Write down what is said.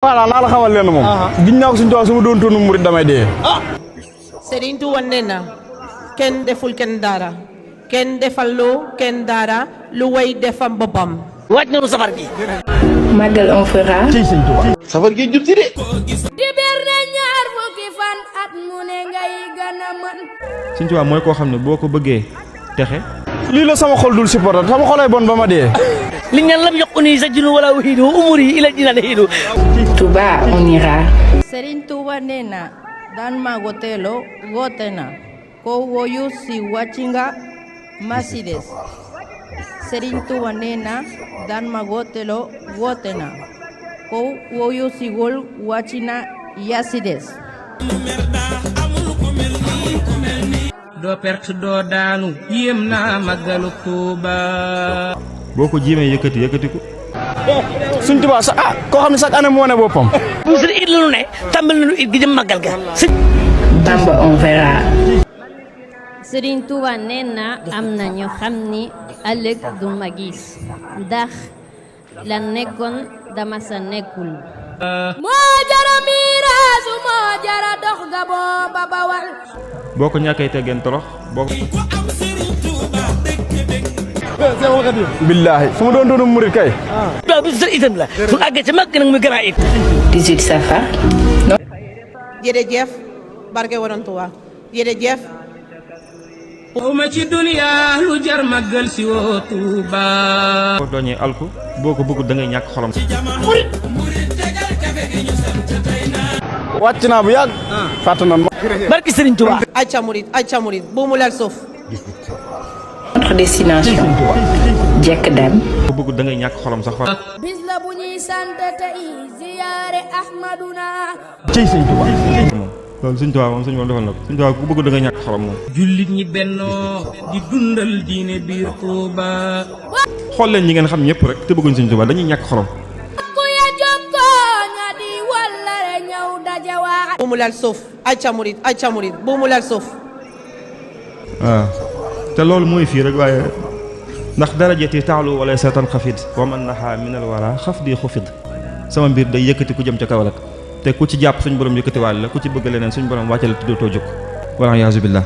voilà naa la xamal leen moom. giñ naa ko suñu tool su ma doon toonu murid damay dee. Serigne Touba nee na kenn deful kenn dara kenn defaloo kenn dara lu way defam boppam. waaj nañu safar gi. Magal on fera. ci sëñ Touba. safar gi jub si de. di ber ne ñaar fukki fan at mu ne ngay gën a mën. sëñ Touba mooy koo xam ne boo ko bëggee texe. lii la sama xol dul supporter sama xolay bon ba ma dee. li ngeen lam yokku sa junu wala wahidu umuri ila jinal hidu. Touba on ira. Serigne Touba nee na dan magotelo gotena ko woyu si wachinga masides. Serigne Touba nee na dan magotelo gotena ko woyu si gol wachina yasides. doo perte doo daanu yéem naa màggalu Tuuba. boo ko jéemee yëkkati ko. suñ Touba sax koo xam ne sax année moo ne boppam. musul it la nu ne tàmbali nañu it gi jëm màggal ga. Bamba on verra. Serigne Touba nee na am na ñu xam ni ëllëg du ma gis ndax la nekkoon dama sa nekkul. moo jara miiraasu moo jara dox ga booba bawal. boo ko ñàkkee teggeen torox boo ko. billaahi su ma doon toonu murid kay. waaw bi su itam la. su àggee ca mag nag muy grand it. 18 safar. jërëjëf barke waroon Touba jërëjëf. uma ci duniya lu jar màggal si woo Tuuba. boo dooñee alku boo ko bëgg da ngay ñàkk xolam. wàcc naa bu yàgg. fàtt na ma. barki Serigne Touba. acca murid bu mu lal suuf. Notre destination. Jekk dem. boo bëgg da ngay ñàkk xolam sax. bis la bu ñuy sant tey ziyaare Ahmaduna. ci sëñ Touba. loolu sëñ Touba moom sëñ moom defal na ko sëñ Touba ku bëgg da ngay ñàkk xolam moom. jullit ñi bennoo di dundal diine biir Tuuba. xool leen ñi ngeen xam ñëpp rek te bëgguñ sëñ Touba dañuy ñàkk xolam. ku ya jokkoo ña di wallare ñëw dajawaat. bu mu lal suuf acca murid bu mu lal suuf. waaw te loolu mooy fii rek waaye ndax darajati taalu wala seetaan xafid wa man naxaa minal wara xaf di xufid sama mbir day yëkkati ku jëm ca kaw rek te ku ci jàpp suñ borom yëkkatiwaale la ku ci bëgg leneen suñ borom wàcce la tuddootoo jóg wala yaasu billah